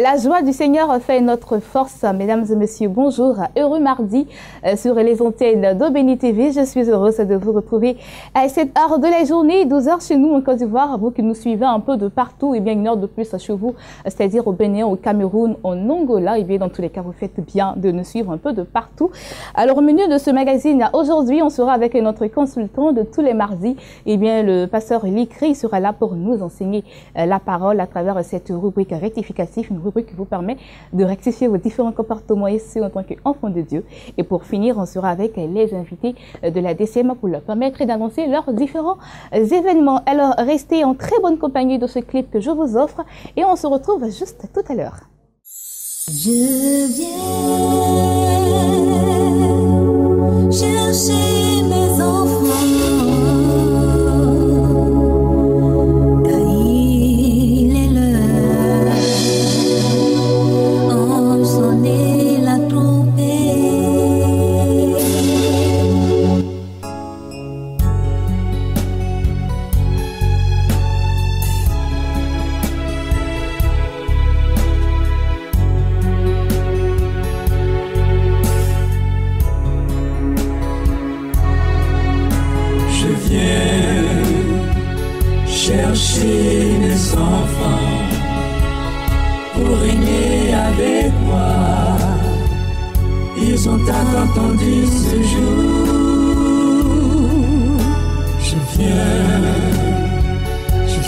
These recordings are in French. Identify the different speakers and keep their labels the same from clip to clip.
Speaker 1: La joie du Seigneur fait notre force. Mesdames et messieurs, bonjour. Heureux mardi sur les antennes d'Aubeni TV. Je suis heureuse de vous retrouver à cette heure de la journée, 12h chez nous en Côte d'Ivoire. Vous qui nous suivez un peu de partout, et bien une heure de plus chez vous, c'est-à-dire au Bénin, au Cameroun, en Angola. Et bien dans tous les cas, vous faites bien de nous suivre un peu de partout. Alors au menu de ce magazine, aujourd'hui, on sera avec notre consultant de tous les mardis. Et bien le pasteur Likri sera là pour nous enseigner la parole à travers cette rubrique rectificative, une rubrique qui vous permet de rectifier vos différents comportements et ce en tant qu'enfant de Dieu. Et pour finir, on sera avec les invités de la DCM pour leur permettre d'annoncer leurs différents événements. Alors restez en très bonne compagnie de ce clip que je vous offre et on se retrouve juste tout à l'heure.
Speaker 2: Je viens chercher mes enfants.
Speaker 3: Chercher mes enfants pour régner avec moi. Ils ont attendu ce jour. Je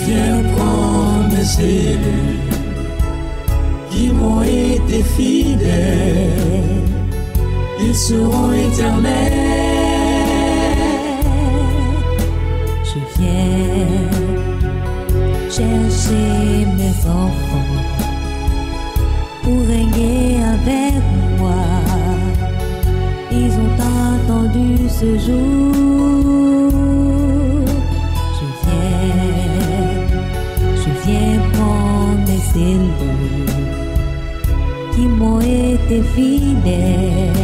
Speaker 3: viens prendre mes élus qui m'ont été fidèles. Ils seront éternels.
Speaker 2: Je viens chercher mes enfants pour régner avec moi. Ils ont attendu ce jour. Je viens prendre mes élus qui m'ont été fidèles.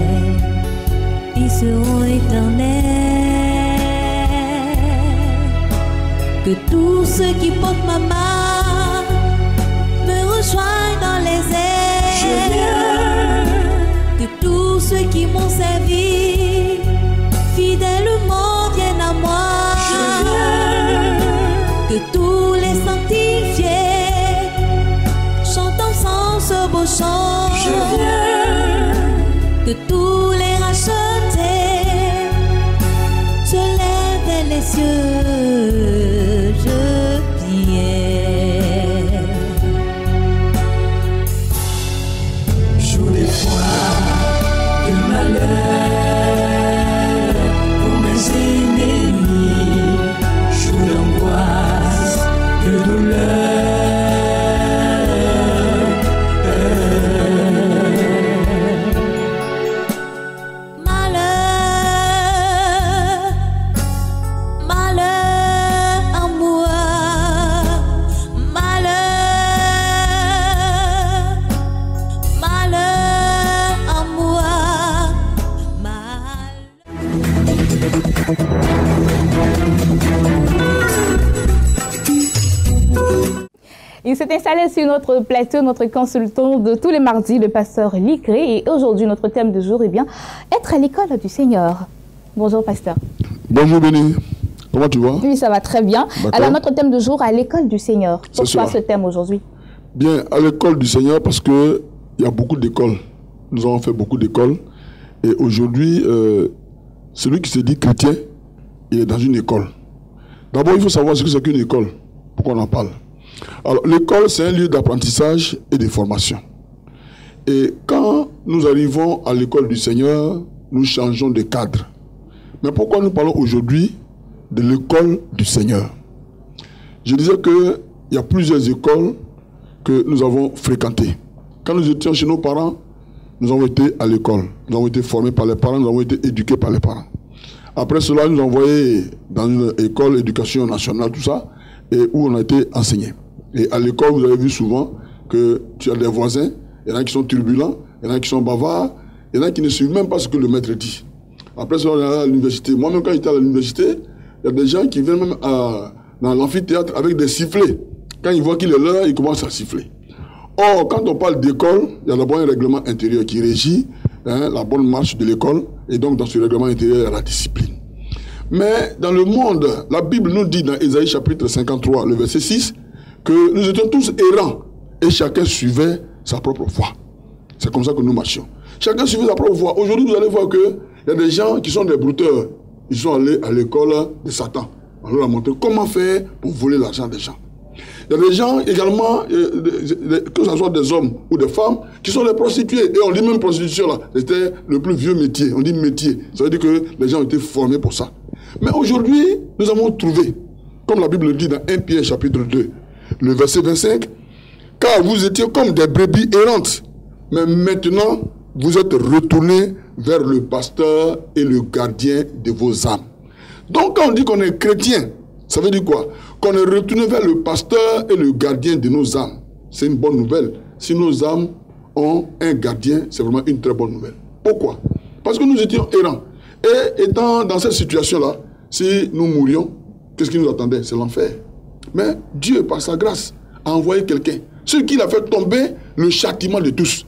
Speaker 2: Ils seront éternels. Que tous ceux qui portent ma main me rejoignent dans les airs.
Speaker 3: Je viens.
Speaker 2: Que tous ceux qui m'ont servi fidèlement viennent à moi.
Speaker 3: Je viens.
Speaker 2: Que tous les sanctifiés chantent ensemble ce beau chant.
Speaker 3: Je viens.
Speaker 2: Que tous les rachetés se lèvent vers les cieux.
Speaker 3: Jour d'espoir, de malheur pour mes ennemis, jour d'angoisse, de douleur.
Speaker 1: Il s'est installé sur notre plateau, notre consultant de tous les mardis, le pasteur Likri. Et aujourd'hui, notre thème du jour est bien être à l'école du Seigneur. Bonjour, pasteur.
Speaker 4: Bonjour, Béni. Comment tu vas?
Speaker 1: Oui, ça va très bien. Alors, notre thème du jour, à l'école du Seigneur. Pourquoi ce thème aujourd'hui?
Speaker 4: Bien, à l'école du Seigneur, parce qu'il y a beaucoup d'écoles. Nous avons fait beaucoup d'écoles. Et aujourd'hui, celui qui se dit chrétien, il est dans une école. D'abord, il faut savoir ce que c'est qu'une école. Pourquoi on en parle? Alors, l'école, c'est un lieu d'apprentissage et de formation. Et quand nous arrivons à l'école du Seigneur, nous changeons de cadre. Mais pourquoi nous parlons aujourd'hui de l'école du Seigneur? Je disais qu'il y a plusieurs écoles que nous avons fréquentées. Quand nous étions chez nos parents, nous avons été à l'école. Nous avons été formés par les parents, nous avons été éduqués par les parents. Après cela, nous avons envoyés dans une école d'éducation nationale, tout ça, et où on a été enseigné. Et à l'école, vous avez vu souvent que tu as des voisins, il y en a qui sont turbulents, il y en a qui sont bavards, il y en a qui ne suivent même pas ce que le maître dit. Après ça, on est à l'université. Moi-même, quand j'étais à l'université, il y a des gens qui viennent même dans l'amphithéâtre avec des sifflets. Quand ils voient qu'il est là, ils commencent à siffler. Or, quand on parle d'école, il y a d'abord un règlement intérieur qui régit la bonne marche de l'école. Et donc, dans ce règlement intérieur, il y a la discipline. Mais dans le monde, la Bible nous dit dans Ésaïe chapitre 53, le verset 6, que nous étions tous errants et chacun suivait sa propre voie. C'est comme ça que nous marchions. Chacun suivait sa propre voie. Aujourd'hui, vous allez voir qu'il y a des gens qui sont des brouteurs. Ils sont allés à l'école de Satan. On leur a montré comment faire pour voler l'argent des gens. Il y a des gens également, que ce soit des hommes ou des femmes, qui sont des prostituées. Et on dit même prostitution là, c'était le plus vieux métier. On dit métier. Ça veut dire que les gens ont été formés pour ça. Mais aujourd'hui, nous avons trouvé, comme la Bible le dit dans 1 Pierre chapitre 2, le verset 25, « Car vous étiez comme des brebis errantes, mais maintenant vous êtes retournés vers le pasteur et le gardien de vos âmes. » Donc quand on dit qu'on est chrétien, ça veut dire quoi? Qu'on est retourné vers le pasteur et le gardien de nos âmes. C'est une bonne nouvelle. Si nos âmes ont un gardien, c'est vraiment une très bonne nouvelle. Pourquoi? Parce que nous étions errants. Et étant dans cette situation-là, si nous mourions, qu'est-ce qui nous attendait? C'est l'enfer. Mais Dieu, par sa grâce, a envoyé quelqu'un, ce qui a fait tomber le châtiment de tous.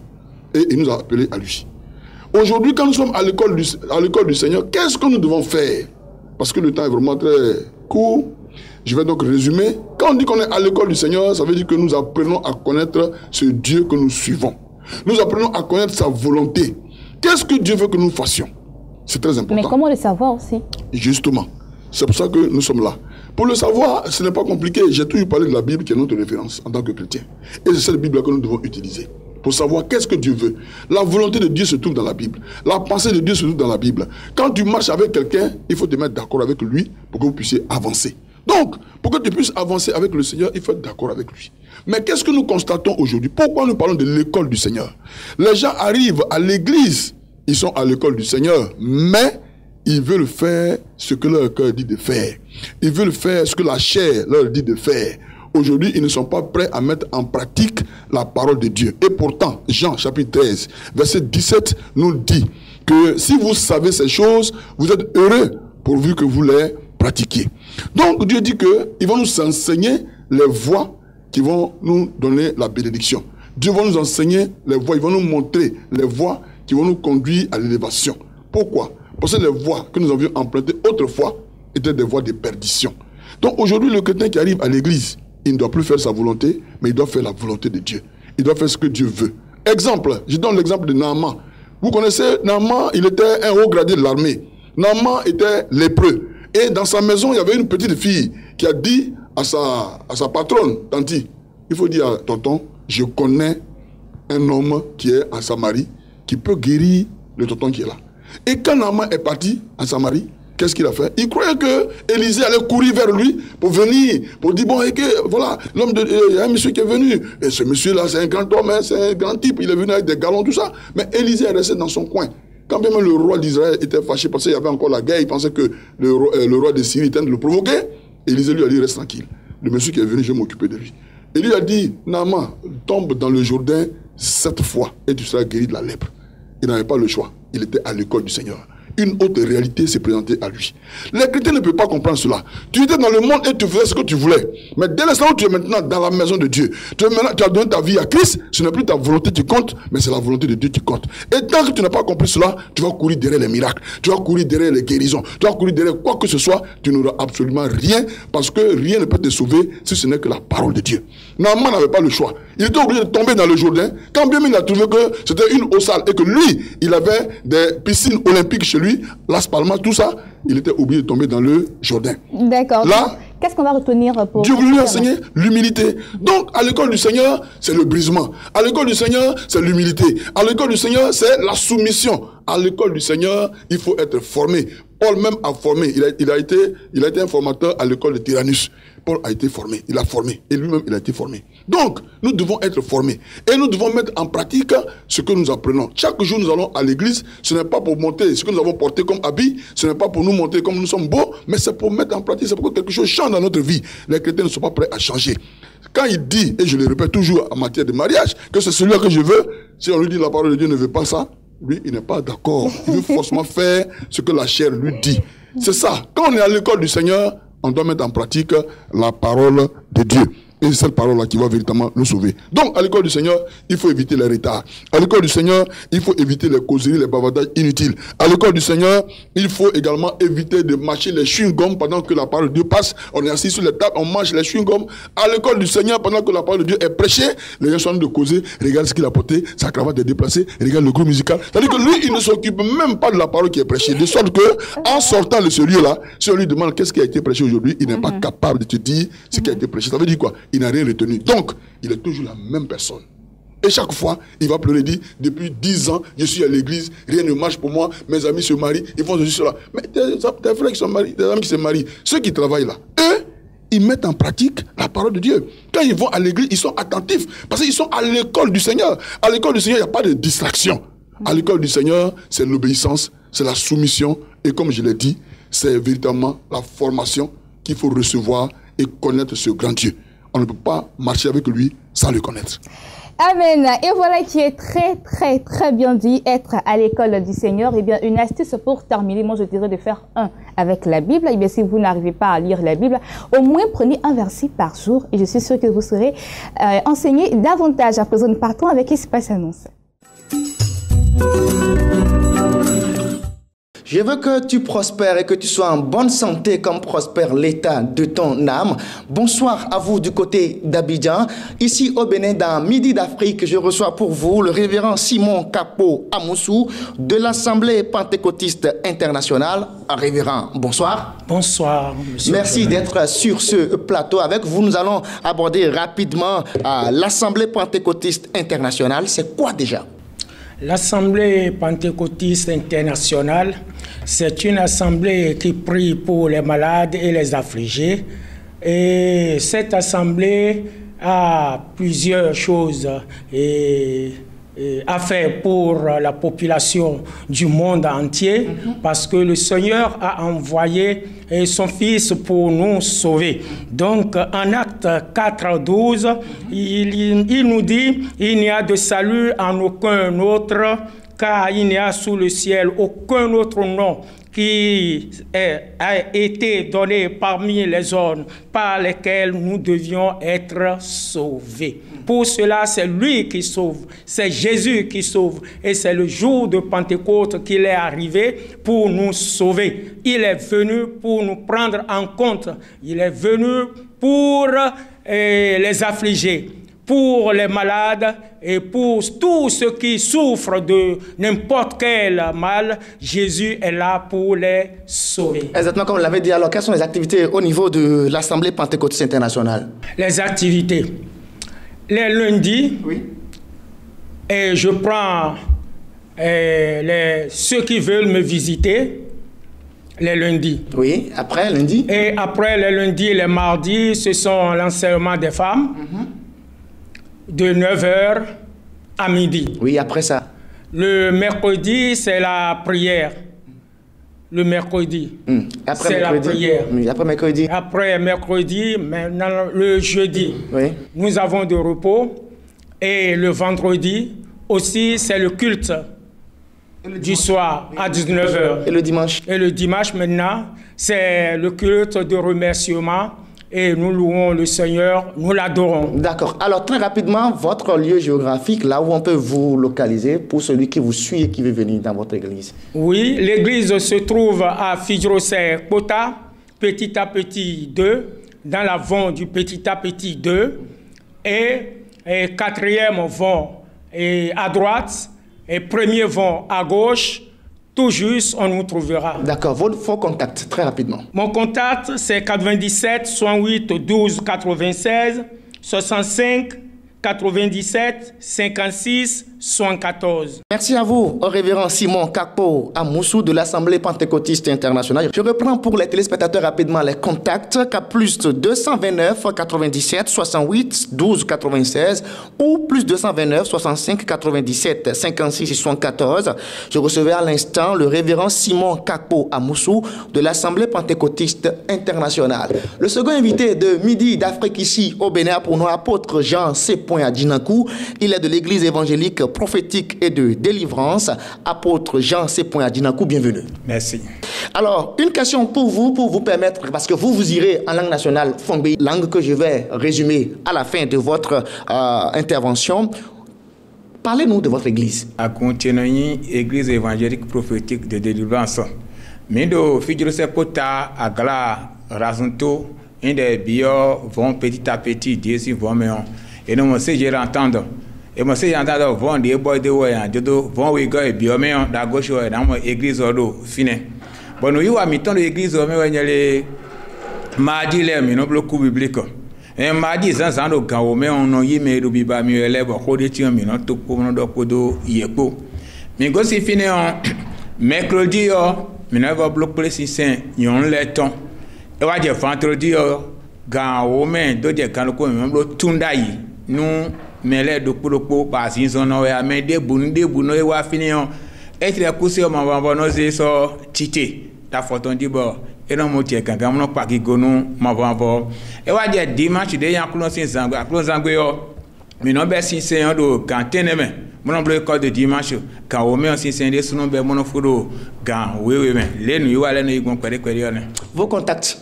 Speaker 4: Et il nous a appelés à lui. Aujourd'hui, quand nous sommes à l'école du Seigneur, qu'est-ce que nous devons faire? Parce que le temps est vraiment très court. Je vais donc résumer. Quand on dit qu'on est à l'école du Seigneur, ça veut dire que nous apprenons à connaître ce Dieu que nous suivons. Nous apprenons à connaître sa volonté. Qu'est-ce que Dieu veut que nous fassions? C'est très important.
Speaker 1: Mais comment le savoir aussi?
Speaker 4: Justement. C'est pour ça que nous sommes là. Pour le savoir, ce n'est pas compliqué. J'ai toujours parlé de la Bible qui est notre référence en tant que chrétien. Et c'est cette Bible-là que nous devons utiliser. Pour savoir qu'est-ce que Dieu veut. La volonté de Dieu se trouve dans la Bible. La pensée de Dieu se trouve dans la Bible. Quand tu marches avec quelqu'un, il faut te mettre d'accord avec lui pour que vous puissiez avancer. Donc, pour que tu puisses avancer avec le Seigneur, il faut être d'accord avec lui. Mais qu'est-ce que nous constatons aujourd'hui? Pourquoi nous parlons de l'école du Seigneur? Les gens arrivent à l'église, ils sont à l'école du Seigneur, mais ils veulent faire ce que leur cœur dit de faire. Ils veulent faire ce que la chair leur dit de faire. Aujourd'hui, ils ne sont pas prêts à mettre en pratique la parole de Dieu. Et pourtant, Jean chapitre 13, verset 17 nous dit que si vous savez ces choses, vous êtes heureux pourvu que vous les pratiquiez. Donc Dieu dit qu'il va nous enseigner les voies qui vont nous donner la bénédiction. Dieu va nous enseigner les voies, il va nous montrer les voies qui vont nous conduire à l'élévation. Pourquoi? Parce que les voies que nous avions empruntées autrefois étaient des voies de perdition. Donc aujourd'hui, le chrétien qui arrive à l'église, il ne doit plus faire sa volonté, mais il doit faire la volonté de Dieu. Il doit faire ce que Dieu veut. Exemple, je donne l'exemple de Naaman. Vous connaissez Naaman, il était un haut gradé de l'armée. Naaman était lépreux. Et dans sa maison, il y avait une petite fille qui a dit à sa patronne, Tanti, il faut dire à tonton, je connais un homme qui est en Samarie, qui peut guérir le tonton qui est là. Et quand Naaman est parti en Samarie, qu'est-ce qu'il a fait? Il croyait que Élisée allait courir vers lui pour venir, pour dire, bon, et que, voilà, il y a un monsieur qui est venu. Et ce monsieur-là, c'est un grand homme, hein, c'est un grand type, il est venu avec des galons, tout ça. Mais Élisée est resté dans son coin. Quand bien même le roi d'Israël était fâché parce qu'il y avait encore la guerre, il pensait que le roi de Syrie était en train de le provoquer. Élisée lui a dit, reste tranquille. Le monsieur qui est venu, je vais m'occuper de lui. Et lui a dit, Naaman, tombe dans le Jourdain 7 fois et tu seras guéri de la lèpre. Il n'avait pas le choix. Il était à l'école du Seigneur. Une autre réalité s'est présentée à lui. Les chrétiens ne peuvent pas comprendre cela. Tu étais dans le monde et tu faisais ce que tu voulais. Mais dès l'instant où tu es maintenant dans la maison de Dieu, tu as donné ta vie à Christ, ce n'est plus ta volonté qui compte, mais c'est la volonté de Dieu qui compte. Et tant que tu n'as pas compris cela, tu vas courir derrière les miracles, tu vas courir derrière les guérisons, tu vas courir derrière quoi que ce soit, tu n'auras absolument rien, parce que rien ne peut te sauver si ce n'est que la parole de Dieu. Naaman n'avait pas le choix. Il était obligé de tomber dans le Jourdain, quand bien il a trouvé que c'était une eau sale et que lui, il avait des piscines olympiques chez lui, Las Palmas, tout ça, il était obligé de tomber dans le Jourdain.
Speaker 1: D'accord.
Speaker 4: Là,
Speaker 1: qu'est-ce qu'on va retenir pour...
Speaker 4: Dieu voulait lui enseigner l'humilité. Donc, à l'école du Seigneur, c'est le brisement. À l'école du Seigneur, c'est l'humilité. À l'école du Seigneur, c'est la soumission. À l'école du Seigneur, il faut être formé. Paul même a formé. Il a été un formateur à l'école de Tyrannus. Paul a été formé. Il a formé. Et lui-même, il a été formé. Donc, nous devons être formés. Et nous devons mettre en pratique ce que nous apprenons. Chaque jour, nous allons à l'église. Ce n'est pas pour monter ce que nous avons porté comme habit. Ce n'est pas pour nous montrer comme nous sommes beaux. Mais c'est pour mettre en pratique. C'est pour que quelque chose change dans notre vie. Les chrétiens ne sont pas prêts à changer. Quand il dit, et je le répète toujours en matière de mariage, que c'est celui-là que je veux, si on lui dit la parole de Dieu ne veut pas ça, lui, il n'est pas d'accord. Il veut forcément faire ce que la chair lui dit. C'est ça. Quand on est à l'école du Seigneur, on doit mettre en pratique la parole de Dieu. Et c'est cette parole-là qui va véritablement le sauver. Donc, à l'école du Seigneur, il faut éviter les retards. À l'école du Seigneur, il faut éviter les causeries, les bavardages inutiles. À l'école du Seigneur, il faut également éviter de mâcher les chewing-gums pendant que la parole de Dieu passe. On est assis sur les tables, on mange les chewing-gums. À l'école du Seigneur, pendant que la parole de Dieu est prêchée, les gens sont en train de causer. Regarde ce qu'il a porté, sa cravate est déplacée. Regarde le groupe musical. C'est-à-dire que lui, il ne s'occupe même pas de la parole qui est prêchée. De sorte que, en sortant de ce lieu-là, si on lui demande qu'est-ce qui a été prêché aujourd'hui, il n'est pas capable de te dire ce qui a été prêché. Ça veut dire quoi? Il n'a rien retenu. Donc, il est toujours la même personne. Et chaque fois, il va pleurer, dire, depuis 10 ans, je suis à l'église, rien ne marche pour moi, mes amis se marient, ils font ceci, cela. Mais tes frères qui sont mariés, tes amis qui se marient, ceux qui travaillent là, eux, ils mettent en pratique la parole de Dieu. Quand ils vont à l'église, ils sont attentifs, parce qu'ils sont à l'école du Seigneur. À l'école du Seigneur, il n'y a pas de distraction. À l'école du Seigneur, c'est l'obéissance, c'est la soumission, et comme je l'ai dit, c'est véritablement la formation qu'il faut recevoir et connaître ce grand Dieu. On ne peut pas marcher avec lui sans le connaître.
Speaker 1: Amen. Et voilà qui est très bien dit, être à l'école du Seigneur. Eh bien, une astuce pour terminer, moi je dirais de faire un avec la Bible. Eh bien, si vous n'arrivez pas à lire la Bible, au moins prenez un verset par jour et je suis sûre que vous serez enseigné davantage. À présent, nous partons avec Espace Annonce.
Speaker 5: Je veux que tu prospères et que tu sois en bonne santé comme prospère l'état de ton âme. Bonsoir à vous du côté d'Abidjan. Ici au Bénin, dans Midi d'Afrique, je reçois pour vous le révérend Simon Kapo Amoussou de l'Assemblée pentecôtiste internationale. Révérend, bonsoir.
Speaker 6: Bonsoir, monsieur.
Speaker 5: Merci d'être sur ce plateau avec vous. Nous allons aborder rapidement l'Assemblée pentecôtiste internationale. C'est quoi déjà?
Speaker 6: L'Assemblée pentecôtiste internationale, c'est une assemblée qui prie pour les malades et les affligés. Et cette assemblée a plusieurs choses à faire pour la population du monde entier, parce que le Seigneur a envoyé son Fils pour nous sauver. Donc, en Actes 4:12, il nous dit « Il n'y a de salut en aucun autre, car il n'y a sous le ciel aucun autre nom qui a été donné parmi les hommes par lesquels nous devions être sauvés. » Pour cela, c'est lui qui sauve, c'est Jésus qui sauve. Et c'est le jour de Pentecôte qu'il est arrivé pour nous sauver. Il est venu pour nous prendre en compte. Il est venu pour les affligés, pour les malades et pour tous ceux qui souffrent de n'importe quel mal. Jésus est là pour les sauver.
Speaker 5: Exactement comme vous l'avez dit. Alors, quelles sont les activités au niveau de l'Assemblée pentecôtiste internationale?
Speaker 6: Les activités. Les lundis, oui. Et je prends ceux qui veulent me visiter les lundis.
Speaker 5: Oui, après lundi.
Speaker 6: Et après les lundis, les mardis, ce sont l'enseignement des femmes de 9h à midi.
Speaker 5: Oui, après ça.
Speaker 6: Le mercredi, c'est la prière. Le mercredi, c'est la prière.
Speaker 5: Oui, après mercredi.
Speaker 6: Après mercredi, maintenant le jeudi, oui. Nous avons de repos. Et le vendredi aussi, c'est le culte du soir à 19h.
Speaker 5: Et le dimanche?
Speaker 6: Et le dimanche maintenant, c'est le culte de remerciement. Et nous louons le Seigneur, nous l'adorons.
Speaker 5: D'accord. Alors, très rapidement, votre lieu géographique, là où on peut vous localiser pour celui qui vous suit et qui veut venir dans votre église. Oui,
Speaker 6: l'église se trouve à Fidjrosser Kota, Petit à Petit 2, dans la vente du Petit à Petit 2. Et quatrième vont à droite, et premier vont à gauche. Tout juste, on nous trouvera.
Speaker 5: D'accord. Vos contacts, très rapidement.
Speaker 6: Mon contact, c'est 97 68 12 96 65 97 56 74.
Speaker 5: Merci à vous, au révérend Simon Kapo Amoussou de l'Assemblée pentecôtiste internationale. Je reprends pour les téléspectateurs rapidement les contacts. Plus 229 97 68 12 96 ou plus 229 65 97 56 74. Je recevais à l'instant le révérend Simon Kapo Amoussou de l'Assemblée pentecôtiste internationale. Le second invité de Midi d'Afrique ici au Bénin pour nous, apôtre Jean C. Adjinakou. Il est de l'église évangélique prophétique et de délivrance, apôtre Jean C. Adjinakou, bienvenue.
Speaker 6: Merci.
Speaker 5: Alors, une question pour vous permettre, parce que vous irez en langue nationale, Fongbe, langue que je vais résumer à la fin de votre intervention. Parlez-nous de votre église.
Speaker 7: À continuer, église évangélique prophétique de délivrance. Mindo, figure sepota, agla, razonto, un des bio vont petit à petit, Dieu vont mais et nous, moi, j'ai entendre. Et moi, j'ai entendre vont des boys de voyant, de vont oui, gars, bio mais la gauche, dans mon église ordo, fini. Bon, nous, y a mis tant l'église, mais les mardi, les mais non, le coup biblique. Et mardi, ça, ça, nous, quand mais on y met le biba, mieux élève, au des tiens, mais non, tout pour nous, do, yepo. Mais quand c'est fini, mercredi, mais nous avons bloqué si c'est un letton. Et on va vendredi, quand on met deux quand on le tundaï, nous, mais les deux pour parce qu'ils ont mais des bounes, et on va finir. Et les coups, on va nous so tité. La photo dit bon, et non, mon tiers, quand on n'a pas qui gonou, ma va et on va dire dimanche, il y a un close mais non, ben si c'est un do quand t'es aimé. Mon bleu code de dimanche, quand on met un signe de son nom, mon photo, quand oui, mais les nuits, les nuits,
Speaker 5: vos contacts.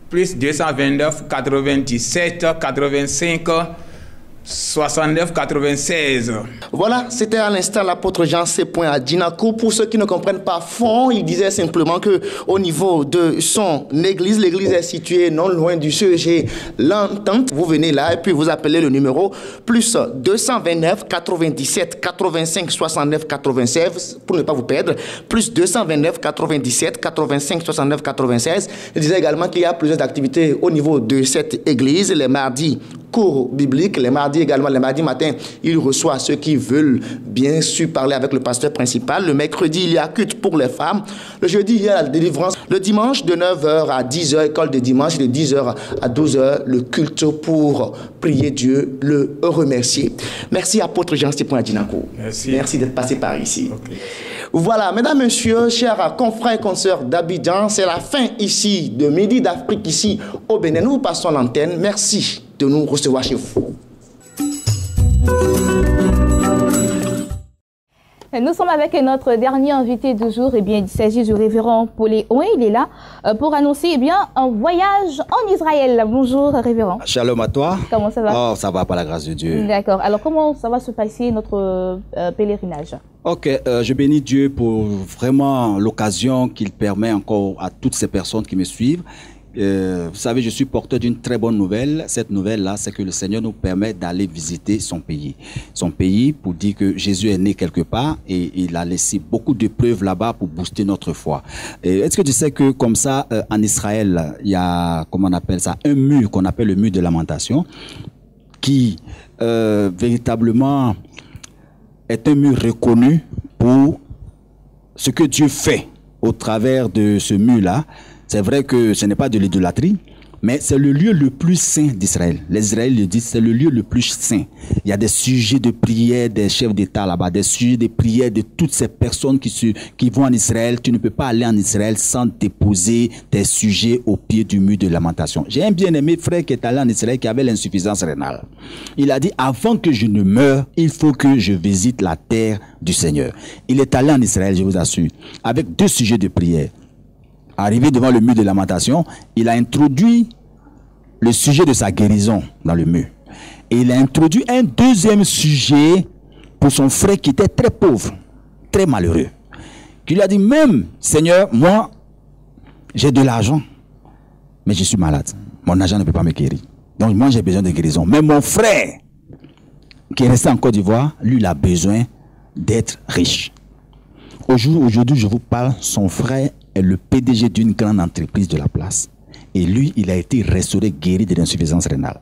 Speaker 7: Plus 229 97 85 69 96.
Speaker 5: Voilà, c'était à l'instant l'apôtre Jean C. Adjinakou. Pour ceux qui ne comprennent pas fond, il disait simplement que au niveau de son église, l'église est située non loin du CEG L'Entente. Vous venez là et puis vous appelez le numéro plus 229 97 85 69 96 pour ne pas vous perdre. Plus 229 97 85 69 96. Il disait également qu'il y a plusieurs activités au niveau de cette église. Les mardis, cours bibliques, les mardis également, les mardis matin, il reçoit ceux qui veulent bien sûr parler avec le pasteur principal. Le mercredi, il y a culte pour les femmes. Le jeudi, il y a la délivrance. Le dimanche, de 9h à 10h, école de dimanche, de 10h à 12h, le culte pour prier Dieu, le remercier. Merci, apôtre Jean-C. Adjinakou. Merci d'être passé par ici. Okay. Voilà, mesdames, messieurs, chers confrères et consoeurs d'Abidjan, c'est la fin ici de Midi d'Afrique, ici au Bénin. Nous passons l'antenne. Merci de nous recevoir chez vous.
Speaker 1: Nous sommes avec notre dernier invité du jour. Eh bien, il s'agit du révérend Pauléon. Il est là pour annoncer un voyage en Israël. Bonjour, révérend.
Speaker 8: Shalom à toi.
Speaker 1: Comment ça va?
Speaker 8: Oh, ça va par la grâce de Dieu.
Speaker 1: D'accord. Alors, comment ça va se passer notre pèlerinage?
Speaker 8: Ok, je bénis Dieu pour vraiment l'occasion qu'il permet encore à toutes ces personnes qui me suivent. Vous savez, je suis porteur d'une très bonne nouvelle. Cette nouvelle-là, c'est que le Seigneur nous permet d'aller visiter son pays. Son pays pour dire que Jésus est né quelque part et il a laissé beaucoup de preuves là-bas pour booster notre foi. Est-ce que tu sais que comme ça, en Israël, il y a, comment on appelle ça, un mur qu'on appelle le mur de lamentation qui véritablement est un mur reconnu pour ce que Dieu fait au travers de ce mur-là. C'est vrai que ce n'est pas de l'idolâtrie, mais c'est le lieu le plus saint d'Israël. Les Israéliens le disent, c'est le lieu le plus saint. Il y a des sujets de prière des chefs d'État là-bas, des sujets de prière de toutes ces personnes qui vont en Israël. Tu ne peux pas aller en Israël sans déposer tes sujets au pied du mur de lamentation. J'ai un bien-aimé frère qui est allé en Israël qui avait l'insuffisance rénale. Il a dit, avant que je ne meure, il faut que je visite la terre du Seigneur. Il est allé en Israël, je vous assure, avec 2 sujets de prière. Arrivé devant le mur de lamentation, il a introduit le sujet de sa guérison dans le mur. Et il a introduit un 2e sujet pour son frère qui était très pauvre, très malheureux. Qui lui a dit, même, Seigneur, moi, j'ai de l'argent, mais je suis malade. Mon argent ne peut pas me guérir. Donc moi, j'ai besoin de guérison. Mais mon frère, qui est resté en Côte d'Ivoire, lui, il a besoin d'être riche. Aujourd'hui, je vous parle, son frère est le PDG d'une grande entreprise de la place. Et lui, il a été restauré, guéri de l'insuffisance rénale.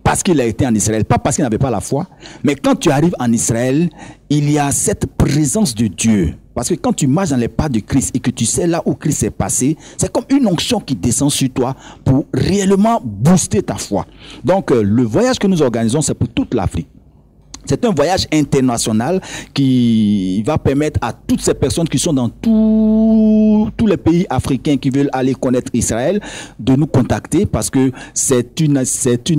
Speaker 8: Parce qu'il a été en Israël, pas parce qu'il n'avait pas la foi, mais quand tu arrives en Israël, il y a cette présence de Dieu. Parce que quand tu marches dans les pas de Christ et que tu sais là où Christ est passé, c'est comme une onction qui descend sur toi pour réellement booster ta foi. Donc, le voyage que nous organisons, c'est pour toute l'Afrique. C'est un voyage international qui va permettre à toutes ces personnes qui sont dans tous les pays africains qui veulent aller connaître Israël de nous contacter parce que c'est une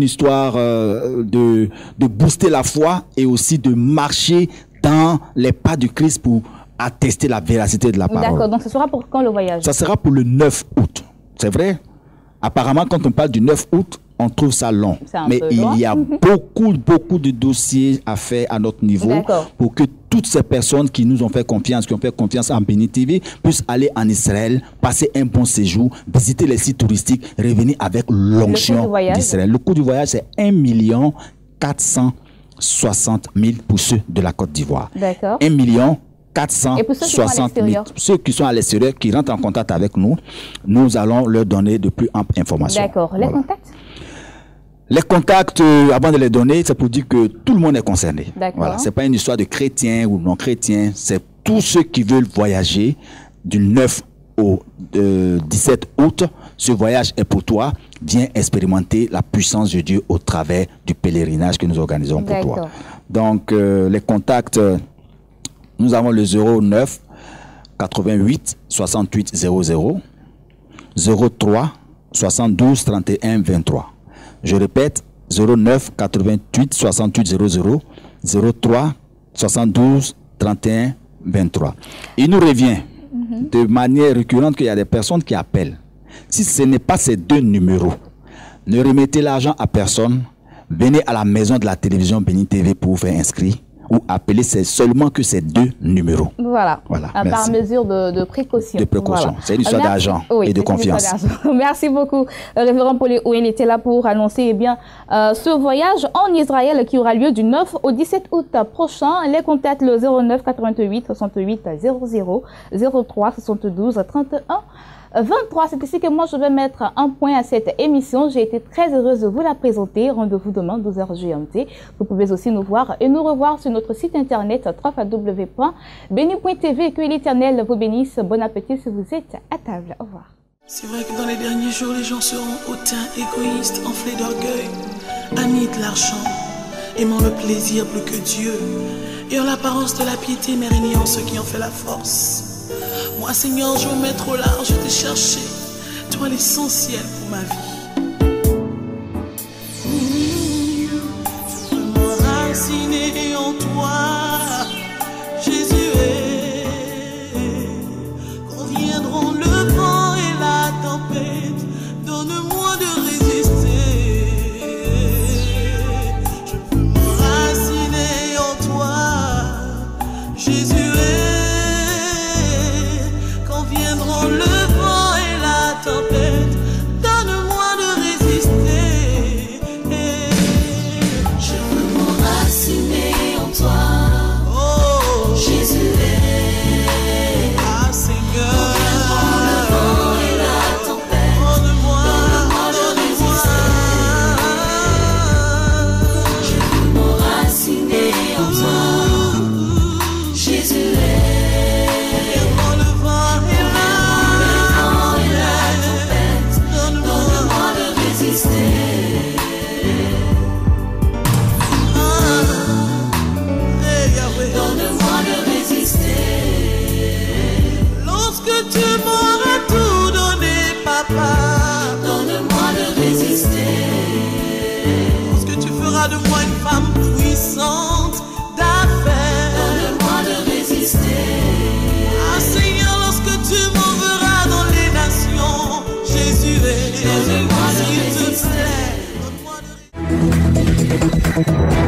Speaker 8: histoire de booster la foi et aussi de marcher dans les pas du Christ pour attester la véracité de la parole.
Speaker 1: D'accord, donc ce sera pour quand le voyage?
Speaker 8: Ça sera pour le 9 août. C'est vrai? Apparemment, quand on parle du 9 août, on trouve ça long. Mais il y a beaucoup de dossiers à faire à notre niveau pour que toutes ces personnes qui nous ont fait confiance, qui ont fait confiance en Béni TV, puissent aller en Israël, passer un bon séjour, visiter les sites touristiques, revenir avec l'onction d'Israël. Le coût du voyage, c'est 1 460 000 pour ceux de la Côte d'Ivoire.
Speaker 1: D'accord.
Speaker 8: 1 460 000. Ceux qui sont à l'extérieur, qui rentrent en contact avec nous, nous allons leur donner de plus amples informations.
Speaker 1: D'accord. Les contacts?
Speaker 8: Les contacts, avant de les donner, c'est pour dire que tout le monde est concerné. Voilà. Ce n'est pas une histoire de chrétiens ou non chrétiens. C'est tous ceux qui veulent voyager du 9 au 17 août. Ce voyage est pour toi. Viens expérimenter la puissance de Dieu au travers du pèlerinage que nous organisons pour toi. Donc, les contacts, nous avons le 09 88 68 00 03 72 31 23. Je répète, 09 88 68 00 03 72 31 23. Il nous revient de manière récurrente qu'il y a des personnes qui appellent. Si ce n'est pas ces deux numéros, ne remettez l'argent à personne. Venez à la maison de la télévision Béni TV pour vous faire inscrire ou appeler, c'est seulement que ces deux numéros.
Speaker 1: Voilà. Par mesure de précaution.
Speaker 8: De précaution. Voilà. C'est une histoire d'argent et de confiance.
Speaker 1: Merci beaucoup. Révérend Paul Owen était là pour annoncer ce voyage en Israël qui aura lieu du 9 au 17 août prochain. Les contacts le 09 88 68 00 03 72 31 23. C'est ici que moi je vais mettre un point à cette émission. J'ai été très heureuse de vous la présenter. Rendez-vous demain 12h GMT. Vous pouvez aussi nous voir et nous revoir sur notre site internet www.beni.tv. Que l'Éternel vous bénisse. Bon appétit si vous êtes à table. Au revoir.
Speaker 3: C'est vrai que dans les derniers jours, les gens seront hautains, égoïstes, enflés d'orgueil, amis de l'argent, aimant le plaisir plus que Dieu, ayant l'apparence de la piété, mais régnant ceux qui en fait la force. Moi, Seigneur, je veux mettre au large, je t'ai cherché, toi l'essentiel pour ma vie. Je veux m'enraciner en toi, Jésus. Quand viendront le vent et la tempête, donne-moi de résister. Je veux m'enraciner en toi, Jésus. Le vent et la tempête, donne-moi de résister. Je veux m'enraciner en toi, oh Jésus. Ah Seigneur, le vent et la tempête, donne-moi de résister. Je veux m'enraciner en toi, Jésus. Donne-moi de résister. Lorsque tu m'auras tout donné, papa, donne-moi de résister. Lorsque tu feras de moi une femme puissante d'affaires, donne-moi de résister. Ah Seigneur, lorsque tu m'enverras dans les nations, Jésus est, donne-moi de résister. Donne-moi de résister.